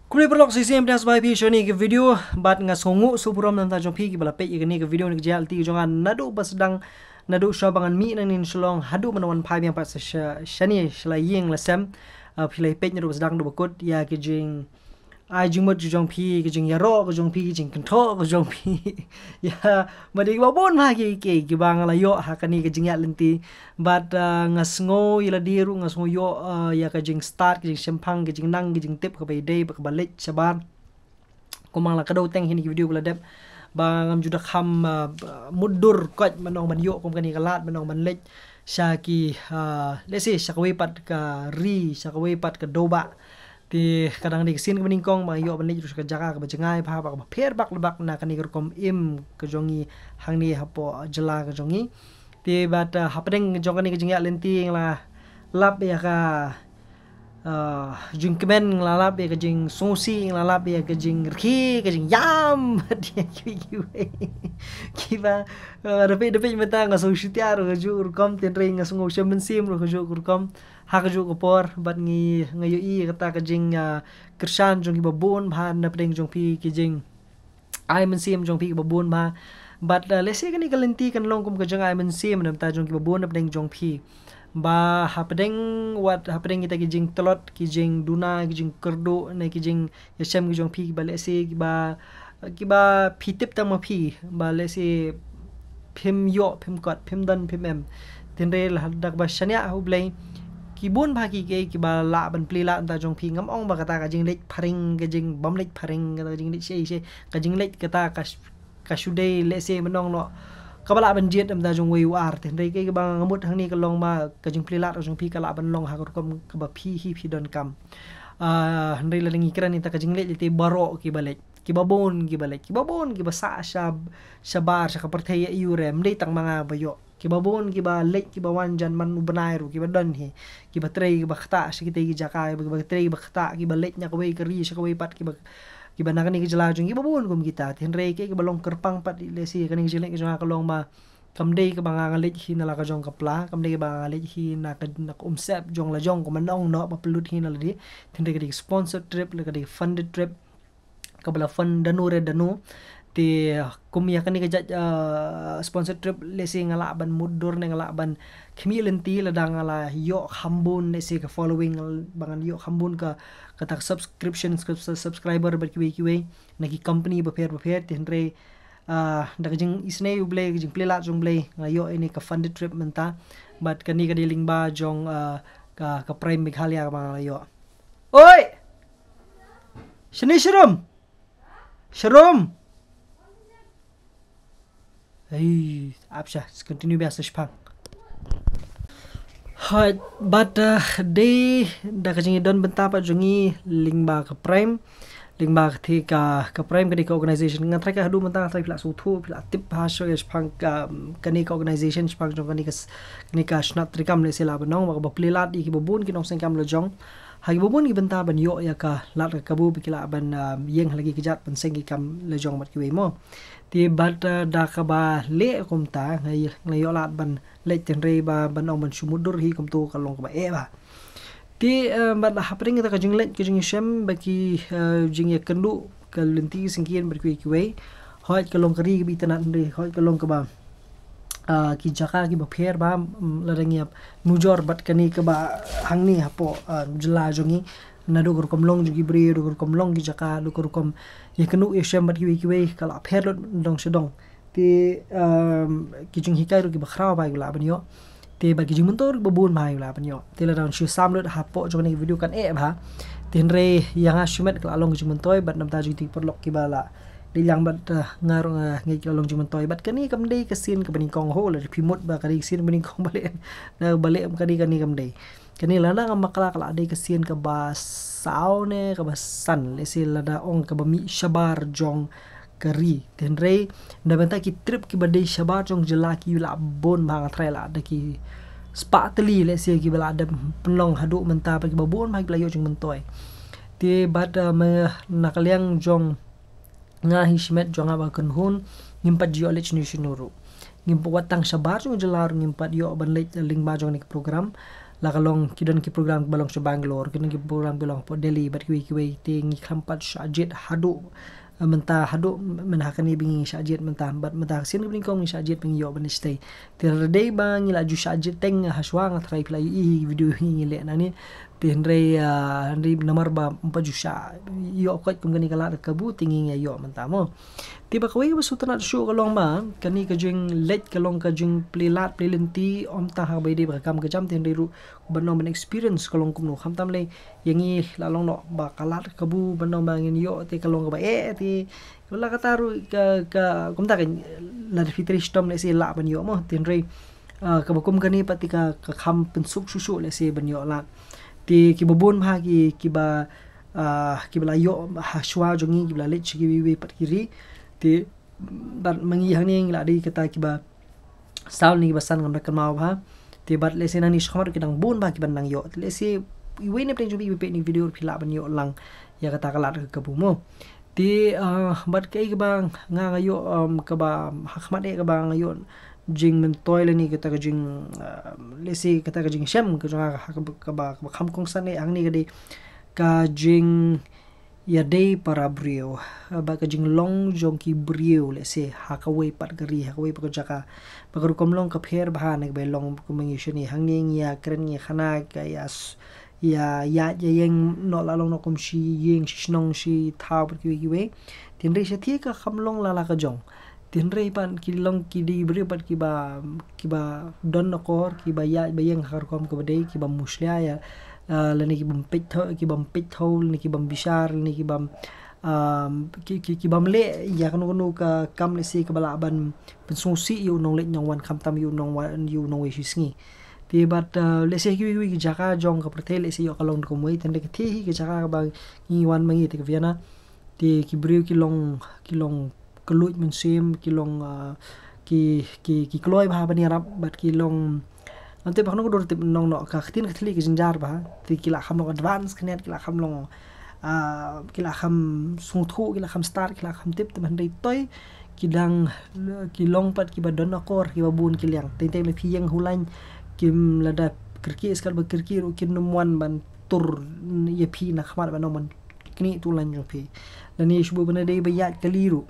Kuli berlok sisi yang pedas by pisau ni ke video bat ngasongu supuram dan tajong pi ke balape ni ke video ni ke jal ti jongan nadu basdang nadu shabangan mi nan in shlong hadu manawan pai yang pas shani shlaying lasem pilai pet nadu basdang do bakut ya ke jing ai jing mot jong pi ke jing yaro ke jong pi ke jing kentho ke jong pi ya madi babon ma ke bang la yo hakani ke jing ya lenti bat ngasngo ila diru ngasngo yo ya ke jing start ke jing sempang ke jing nang ke jing tip ke bay ke balik sabar komang la kadau teng hini video bula dep bang juda kham mudur kot manong man yo kom kani kalat manong man lech syaki lesi syakwe pat ka ri syakwe pat ka doba ti kadang di kesin meningkong bang yo ban lech terus ka jaga ka bajengai pha ba pher bak lebak na kani kom im ke jongi hang ni hapo jela ke jongi ti bat hapdeng jong kani ke jingya lenti la lap ya ka jing kemen lalap ya ke jing sosi lalap ya ke jing rki ke jing yam dia kiba dapat mata ngaso shitiar ngaju urkom tenring ngaso ngosem mensim ngaju urkom ha ngaju kopor bat ngi ngayo i kata ke jing kersan jong babon bhan na pedeng jong pi ke jing ai mensim jong pi babon ba bat lesi kan ni kalenti kan long kum ke jing ai mensim nam ta jong babon na pedeng jong pi ba hapdeng kita kijing telot kijing duna kijing kerdo na kijing yasem kijong pi ba lesi ba kiba pitip tang ma pi ba lesi phim yo phim kot phim dan phim em tinre la dak ba shania hu blai kibun ba ki ke kiba la ban pli la ta jong pi ngam ong ba kata kijing lek pharing kijing bom lek pharing kata kijing lek she kijing lek kata kasudai lesi menong no kabala ban jet am da jong wei war ten dei ke bang ngamut hang ni ka long ma ka jing plilat jong pi kala ban long ha kom ka ba phi hi phi don kam handai la ngi kran ni ta ka jing le te baro ki balek ki babon ki ba sa shabar sa ka perthai yu rem dei tang manga bayo ki babon ki ba lek ki ba wan jan man banai ru ki ba don hi ki ba trei ki ba khata shi ki te ki jaka ba trei ba khata ki ba lek nya ka wei kari shi ka wei pat ki ba nak ni kejala jong babon kum kita tenre ke balong kerpang pat lesi kan ni jelek jong ka long ma kamdei ke bang ngalit hi na la ka jong kapla kamdei ke bang ngalit hi na ka umsep jong la jong ko manong no pa pelut hi na la di tenre ke sponsor trip la ka di funded trip ka bala fund danu ti kumya kan ni ke sponsor trip lesi ngala ban mudur ne ngala ban khmilenti la dang ala yo khambun lesi ka following bangan yo khambun ka kata subscriber berkiwe nagi company beper tenre dak jing isne uble jing plela jong ble ngayo ini ka funded trip menta bat kani ka diling ba jong ka prime Meghalaya ba ngayo oi shini sharum hey apsha continue biasa shpang hai but day da ka jingi don benta pa jungi lingba ka prime lingba thi ka prime ka organization ngan tra ka hadu menta tra pila su thu pila tip ha so yes phang ka kani ka organization phang jong kani ka snap trikam le sela banong ba plilat ki bobun ki nong sengkam le jong hagi bobun ki benta ban yo ya ka lat ka kabu pikila ban yeng lagi kejat ban sengi kam le jong mat ki we mo ti bat da ka ba le kum ta ngayo lat ban le tenre ba ban ong ban sumudur hi kum tu ka long ba e ba ti bat la hapring ta ka jing le ki jing shem ba ki jing ya kendu ka lenti singkien ber ki we hoi ka long kari bi tanat de hoi ka long ka ba ki jaka ki ba pher ba larangiap nujor bat kani ka ba hangni hapo jela jongi nadu kom long jogi bre dur kom long ki jaka du kom ye kenu ye shem bat ki we kala pher lo dong sedong ti ki jing hikai ru ki ba khra ba gula banyo ti ba ki jing mentor babun mai gula banyo ti la daun shu sam lo hapo jong ni video kan e ba tinre yang ashumet kala long jing mentoy bat nam ta jiti perlok ki bala dilang bat ngarong ngi long jing mentoy bat kani kamdei kesin ke beningkong ho la pimut ba kali sin beningkong balik na balik kani kamdei kani lana ngam makala kala dei kesin ke ba sao ne ke ba san lesil lada ong ke ba mi shabar jong kari tenre da benta ki trip ki badai shabar jong jela ki la bon bang trail ada ki spatli lesil ki bala ada penlong hadu menta pa ki babon bang layo jong mentoy ti bad nakaliang jong nga hismet jong aba kunhun ngimpat jo lech ni shinuru ngimpo watang shabar jong jelar ngimpat yo ban lech ling ba jong ni program la kalong kidan ki program balong sa Bangalore kidan ki program balong po Delhi bat ki ting khampat sajid hadu mentah hadu menhakani bingi sajid mentah bat mentah sin bingi kong sajid bingi yo ban stay terde bang ila ju sajid teng haswang trai play video hi le nani tinre Henry namar ba empajusha yo kot kum gani kala kabu tingin yo mentamo tiba kawai ba sutana show kalong ma kani ka jing let kalong ka jing playlat playlenti om ta ha bai de ba kam ka jam tinre ru banom ban experience kalong kum no kham tam le yangi lalong no ba kalat kabu banom ba ngin yo te kalong ka ba ti wala ka taru ka kum ta kan la fitri stom le se la ban yo mo tinre ka bakum kani patika ka kham pensuk susu le se ban yo la ti kibabun bha kiba kibla yo haswa jongi kibla lech kiwi pat kiri ti bat mangi hangning la di kata kiba saul ni basan ngam kan mau bha ti bat le senani shkhamar kidang bun ba kiban nang yo le se iwe ne peng jobi pe ni video phila ban yo lang ya kata kalat ke kabumo ti bat kai kiba nga yo kaba hakmat e kaba ngayon jing men toilet ni kata ka jing lesi kata ka jing sham ka ba kham kong san ang ni gadi ka jing ya day para brio ba ka jing long jong ki brio lesi hakaway pat gari hakaway pa jaka pagaru kom long ka pher ba nag ba long kumangi shini hangning ya kren ni khana ka ya yeng no la long no kom shi yeng shi snong shi thaw ki we tin re shi thi ka kham long la ka jong tinre pan kilong kidi beri pat kiba don nakor kiba ya bayang harkom ko badai kiba muslia ya lani kibam pit tho ni kibam bishar ni kibam kibam le ya kanu ka kam le si kabala ban pensusi yu nong le nyong wan kham tam yu nong we shisngi ti bat le se ki jaka jong ka protel le si yo kalong ko moi tinre ki thi ki jaka ba ni wan mangi te viana ti kibriu kilong keluj mensim kilong ki kloi ba bani arab bat kilong ante ba no dor tip nong no ka khtin khli ki jinjar ba ti kila kham no advance knet kila kham long kila kham sungthu kila kham start kila kham tip teman dei toy kidang kilong pat ki badon akor ki babun kilyang teng le phiyang hulan kim lada kirki skal ba kirki ru kin numwan ban tur ye phi na khmar ba no man kini tulan jo phi lani shubu bana dei ba ya kaliru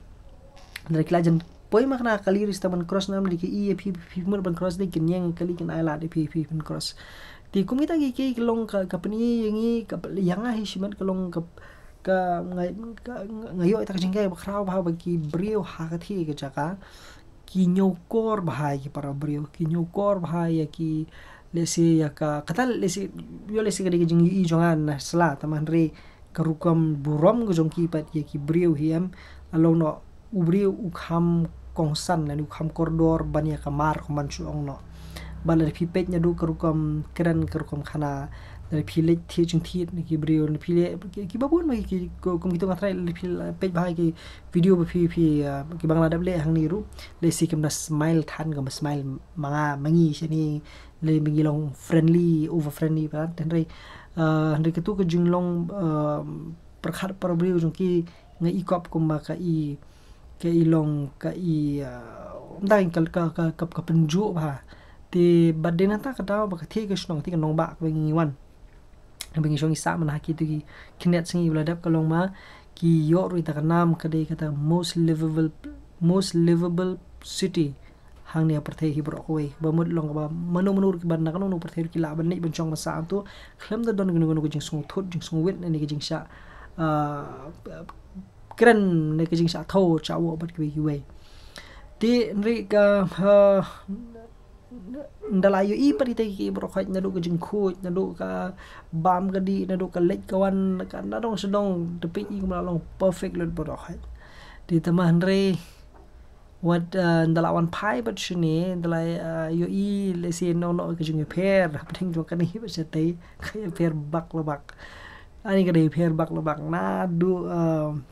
dari kelajan poi makna kali rista ban cross nam di ki ep mur ban cross di kenyang kali ken ala di ep ban cross ti kum kita ki long ka peni yangi ka yang hi shiman kalong ka ngayo ta jingga ba khrau ba ki brio ha ka thi ka jaka ki nyokor bahai ki para brio ki nyokor bahai ya ki lesi ya ka katal lesi yo lesi ka di jing i jongan na sala taman re karukam burom go jong ki pat ya ki brio hiam along no ubri ukham kongsan lan ukham koridor bania kamar kuman suong no bala pipet nya du karukam kran karukam khana dari pilet thi chung thi ni ki brio ni pile ki babun ma ki kum kitu ngatrai pil page bahai ki video ba ki bangla dable hang ni ru le si kim na smile than ga smile manga mangi sini le mingilong friendly over friendly ba ten rai ndai kitu ka jinglong perkhat par brio chung ki ngai ikop kum ba ka i ke ilong ka i dang ka penju ba ti badena ta ka daw ba ka thi ka snong ti ka nong ba ka ngi wan bengi shong isa man haki tu ki kinet singi bladap ka long ma ki yo ri ta ka nam ka de ka ta most livable city hang ne parthe hi bro ko ba mud long ba manur ki ban na ka no parthe ki la ban ni ban chong ma sa tu khlam da don gnu ko jing sung thot jing sung wit ni ki jing sha keren ne ke jing sa tho cha wo bat ki we ti nri ka ndalayo i pari te ki bro khat na do ka jing khu na do ka bam ga di na do ka lek kawan ka na dong sedong te pi ki ma long perfect lot bro khat ti taman re wat ndalawan pai bat shini ndalai yo i le si no ka jing pher pathing jo kan hi ba se te ka pher bak la bak ani ka dei pher bak lebak na du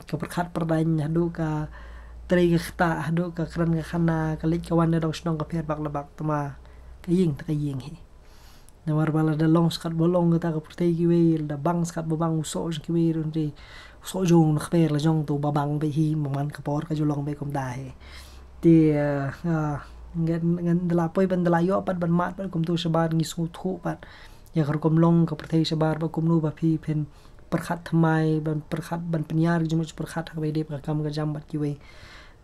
ka perkhat perdanya du ka tri ka ta du ka kran ka khana ka lik kawan na dong snong ka pher bak lebak tama ka ying hi na war bala da long skat bolong ka ka putei ki we da bang skat babang so ki we ron ri so jong na kper la jong tu babang be hi man ka por ka julong be kom da he ti ngan dala poi ban dala yo pat ban mat ban kom tu sabar ngi su thu pat ya kerukom long ke pertai sebar ba kumnu ba pi pen perkhat thamai ban perkhat ban penyar jum perkhat habede ba kam ga jam bat kiwe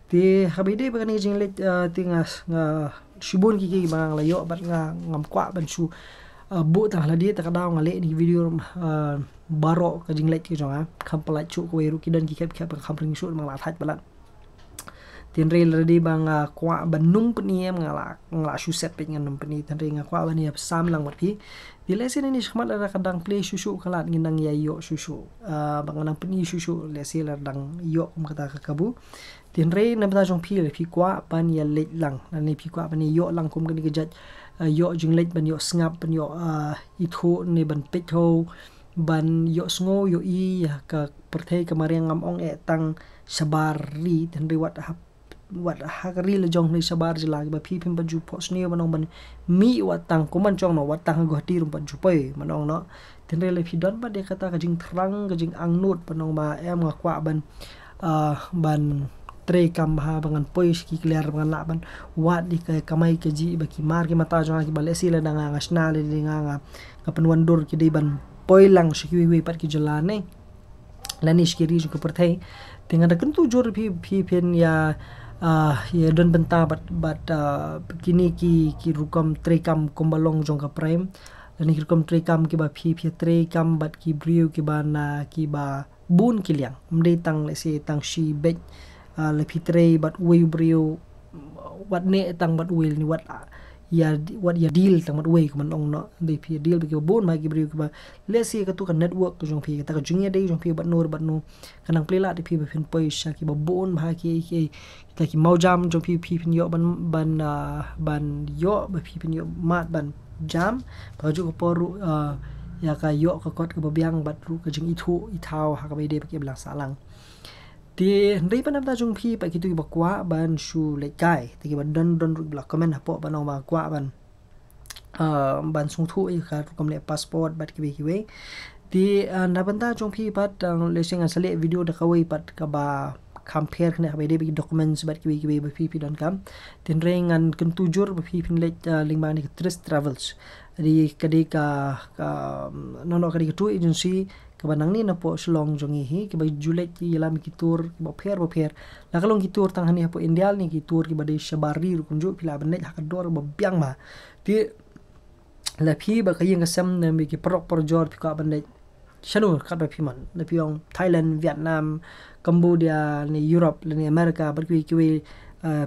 ti habede ba ni jing let tingas shibun ki bang la yo bat ngam kwa ban su bu ta la dia ta daw ngale ni video baro ka jing let ki jonga kam pala chu ko ru ki dan ki khap kam ring su mang la thach balat tin rel di bang kwa banung peniem ngala su set pe ngam peni tan ring kwa ban ya sam lang mat pi di lesin ini khmat ada kadang play susu kalat nginang ya yo susu bang nang peni susu lesil dang yo kata ka kabu tin re na bata jong pi le pi kwa pan ya let lang ni pi kwa pan yo lang kum kan gejat yo jing let ban yo ngap ban yo ithu ni ban petho ban yo sngo yo I ka perthai kamariang ngam ong tang sabari tin re wat hakari le jong ni sabar jela ba pi pim baju pos ni manong ban mi watang kuman chong no watang go ti rum ban chupai manong no tin re le pi don ba de kata ka jing thrang ka jing angnut panong ba em nga kwa ban tre kam ha bangan pois ki clear bangan la ban wat di ka kamai ke ji ba ki mar ki mata jong ki balesi le danga ngasna le nga ka penwan dur ki di ban poi lang shi wi pat ki jelane lanish ki ri ju ko perthai tinga da kentu jor pi pen ya ya don benta bat kini ki rukam trekam kombalong jong ka prime dan ki rukam trekam ki ba phi trekam bat ki brio ki ba na ki ba bun kiliang mde tang le se tang shi bet le phi tre bat we brio wat ne tang bat we ni wat ya deal tang bat we man ong no de phi deal ki bun ma ki brio ki ba le se ka tu ka network jong phi ka jingya de jong phi bat nur kanang plela de phi ba phin poi sha ki ba bun ma ki ki mau jam jong pi pin yo ban yo ba pi pin yo mat ban jam ba ju ko poru ya ka yo ka kot ka babiang bat ru ka jing ithu ithau ha ka be de ba ki blang salang ti ndai pan da jong pi pa ki tu ba kwa ban shu le kai ti ki ba don ru bla comment ha po ba no ba kwa ban sung thu I ka kom le passport bat ki be ki we ti na ban da jong pi pat le sing asale video da ka we pat ka ba compare kena habede bagi documents bat ki ba pi don kam tin rengan ken tujur ba pi pin let lingba ni Trist Travels di kadi ka nono kadi ka tu agency ka banang ni na po slong jongi hi ki ba julet ki lam ki tour ki ba pher la kalong ki tour tang hani po indial ni ki tour ki ba de shabari ru kunju pila ban net hakador ba biang ma ti la pi ba ka yeng sam na mi ki prok por jor pi ka ban net shanu kat ba pi man la pi ong Thailand Vietnam Cambodia ni Europe ni America bat ki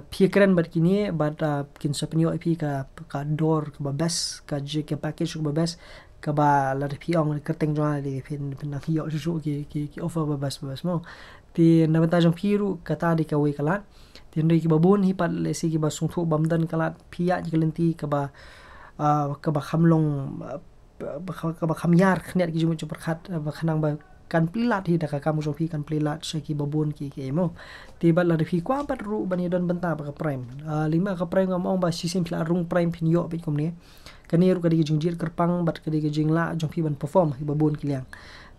pi keren bat kini bat kin sapnyo pi ka door ka best ka je ka package ka best ka ba la pi ong ka teng jwa li pin na ki yo su ki offer ba best mo ti na bata jong pi ru ka ta di ka we kala ti ndai ki babun hi pat le si ki ba sung thu bamdan kala pi ya ji kalenti ka ba khamlong ka ba khamyar khnet ki jumu chu perkhat ba khanang ba kan plilat hi da ka kamu jopi kan plilat shaki babun ki mo tiba la fi kwa pat ru bani don benta ba ka prime lima ka prime ngam ba sisim pla rung prime pin yo bit komne kani ru ka di jingjir kerpang bat ka di jingla jong pi ban perform hi babun ki liang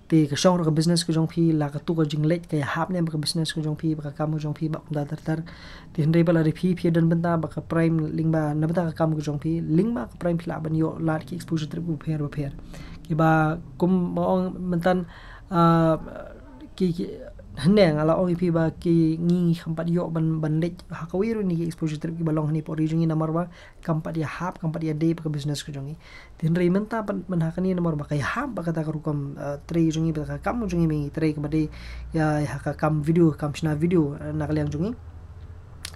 ti ka shong ka business ko jong pi la ka tu ka jinglet ka hap ne ka business ko jong pi ba ka kamu jong pi ba kum tar ti hendai ba la fi don benta ba ka prime lingba na beta ka kamu ko jong pi lingba ka prime pla ban yo la ki exposure trip bu pher ki ba kum maong mentan ki hne ngala ong pi ba ki ngi khampat yo ban lek hakawiru ni exposure trip ki balong ni pori jungi nomor ba kampat dia hap kampat dia day ka business ko jungi tin rei menta ban hakani nomor ba kai hap ba kata rukom tre jungi ba kam jungi mi tre ka bade ya haka kam video kam shna video nakaliang jungi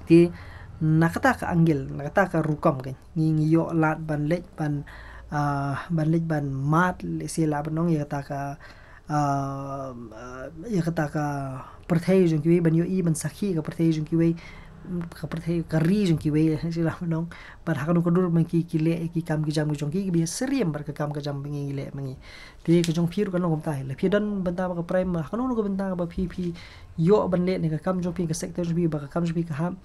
ti nakata ka anggil nakata ka rukom kan ngi yo lat ban lek ban mat le sela banong ya kata ka perthai jong ki ban yo I ban sakhi ka perthai jong ki we ka perthai ka ri jong ki we sila banong par hakanu ko dur man ki le ki kam ki jam jong ki bi seriem bar ka kam ka jam ngi le mangi ti ka jong phiru kan ngom tai le phidan banta ba ka prime hakanu ko banta ba phi yo ban le ne ka kam jong pi ka sector jong pi ba ka kam jong pi ka ham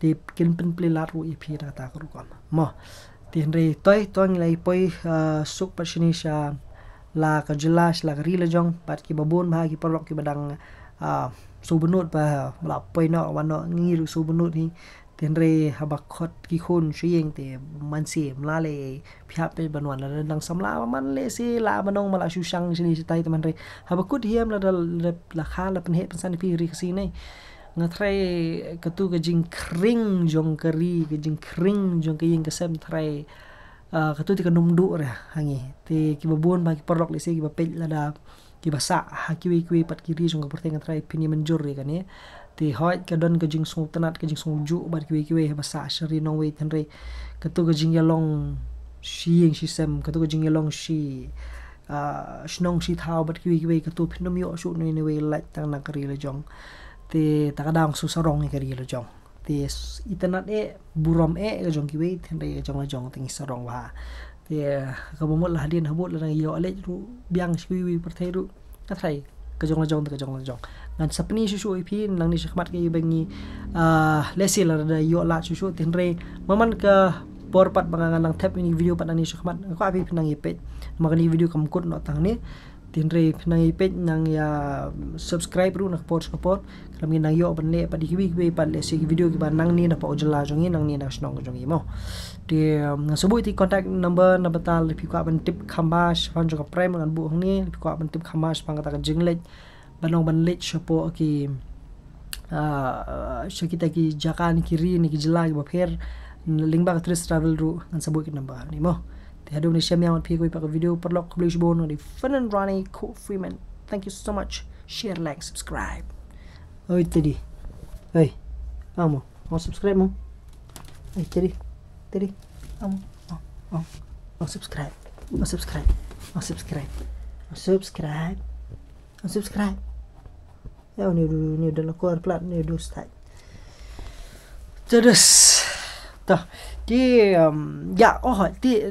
ti kin pen ple lat ru I phi ta ta ko kam mo ti re toy lai poi suk pashinisha la ka jelas la ka rila jong pat ki babun ba ki porok ki badang subunut ba la poi no wano ngiru subunut ni tenre habakot ki khun shiyeng te man si mlale phiap pe banwan la dang samla man le si la manong mala shushang sini sitai teman re habakut hiam la kha la penhe pensan pi ri si nei ngatrai katu ke jing kring jong kari ke jing kring jong ke ying kesem trai katu ti kanum du ra hangi te ki babon ba ki porok le si ki bapel la da ki basa ha ki pat kiri jong ka porteng trai pini menjur re kan ye ti hoi ka don ka jing sung tanat ka jing sung ju bat ki basa shari nong we tenre katu ka jing yalong shi ying shi sem katu ka jing yalong shi shnong shi thao bat ki katu phinum yo shu ni we lai tang na kari le jong te takadang susarong kari le jong te internet burom ka jong ki we tenre ka jong ting sarong wa te ka bomot la hadin habot la yo ale ru biang shi perthai ru ka thai ka jong ngan sapni shu ipi nang ni shakmat ke bangi lesil la yo la shu tenre maman ka porpat bangangan nang tap ini video pat nang ni shakmat ko api pinang ipet magani video kam kut no tang ni tinre pinang ipet nang ya subscribe ru nak pot kami nang yo ban le padi kiwi pat le si video ki ban nang ni na pa ojala jong nang ni na snong jong mo de sebut ti contact number na batal pi ko ban tip khamas fan jong prime ngan bu hang ni pi ko ban tip khamas pang kata jinglej banong ban lech shapo ki shakita ki jakan kiri ni ki jela ki bapher lingba ka travel ru ngan sebut ki number ni mo te hadu ni sham yang pi ko pa video perlok publish bon di fun and running co freeman. Thank you so much. Share, like, subscribe. Oi tadi amo mau subscribe mo tadi amo subscribe ya ni udah keluar plat ni udah start terus tah di ya ti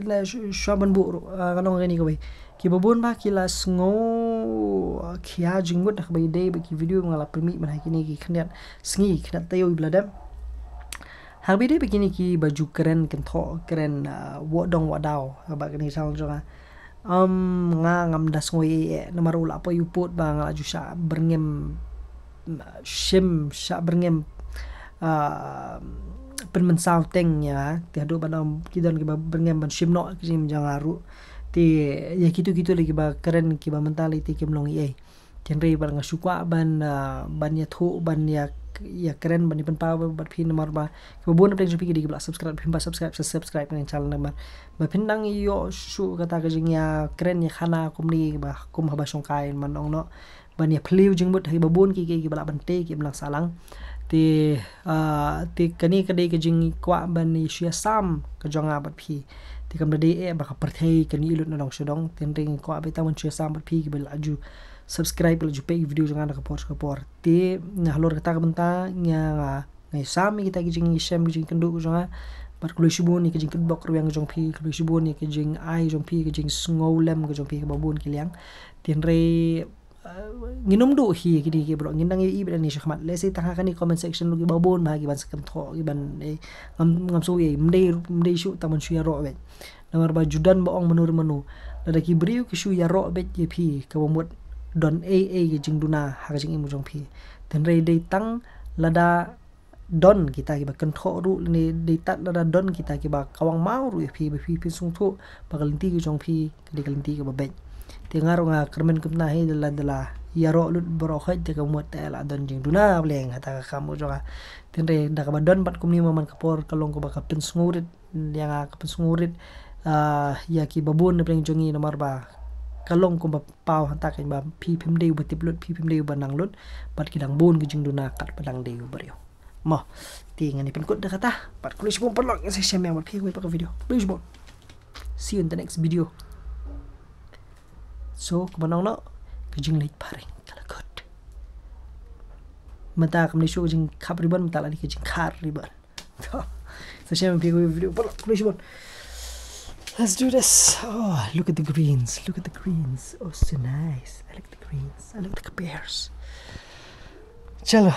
shaban bu kanong ni ko ki babon ba kilas ngo kia jinggut dak bai day bagi video ngala permi man hakini ki khniat sngi khniat tayo ibladam habi day begini ki baju keren kentho keren wodong wadaw ba kini sang jonga ngam das ngoi nomor ula apa yuput ba ngala jusha berngem shim sha berngem penmensau teng ya tiado badam kidon ki berngem ban shim no kim jangaru ti ya gitu lagi ba keren ki ba mentality kim long ye tenre bar nga sukwa ban ya thu ban ya keren ban pen pa bat phin nomor ba ki bon apne jupi ki bla subscribe phin ba subscribe ni channel number ba phin dang yo su kata ka jing ya keren ya khana kumni ba kum ha ba songkai man ong no ban ya phliu jing mut hi ba bon ki bla ban te ki blang salang ti kani kadai ka jing kwa ban ni sia sam ka jonga bat phi ti kam de ba ka perthai kani ilut na dong shodong tenring ko abai ta mon sia sam bat phi ki bel aju subscribe bel ju pe video jonga na ka por ti na halor kata ka benta nya ngai sam kita ki jing sham ki jing kendu jonga bat kulu shibun ni ki jing kedbok ruang jong phi kulu shibun ni ki jing ai jong phi ki jing ngolem ki jong phi ka babun ki liang tenre nginum du hi kidi ki bro ngindang i be ni shakmat le si tanga kani comment section lu ki babon ma ki ban sakam tho ki ban ngam so ye mdei shu taman shu ya ro be namar ba judan ba ong menur menu da ki briu ki shu ya ro be ye phi ka bomot don ki jing duna ha ka jing imu jong phi ten re dei tang lada don kita ki ba kan tho ru ni dei tat lada don kita ki ba kawang mau ru ye phi be phi sung tho ba kalinti ki jong phi ki kalinti ki ba be tengar nga kermen kumna he dala yaro lut borokhat te kamot la don jing duna bleng hata ka kamu joka tenre da ka badon bat kumni maman kapor kalong ko baka pensungurit yang ka pensungurit ya ki babun bleng jongi nomor ba kalong ko ba pau hata ka ba pi pim deu batiplut pi pim deu banang lut bat kidang bun ki jing duna kat padang deu baryo mo tingan ni penkut da kata pat kulis pun perlok saya share yang pi ko pa video please bon see you in the next video. So, kumanong no, kajing late paring kalakot. Mata kam nisho kajing kap ribbon, mata lagi kajing kar ribbon. So, share my video. Let's do this. Oh, look at the greens. Look at the greens. Oh, so nice. I like the greens. I like the bears. Chalo.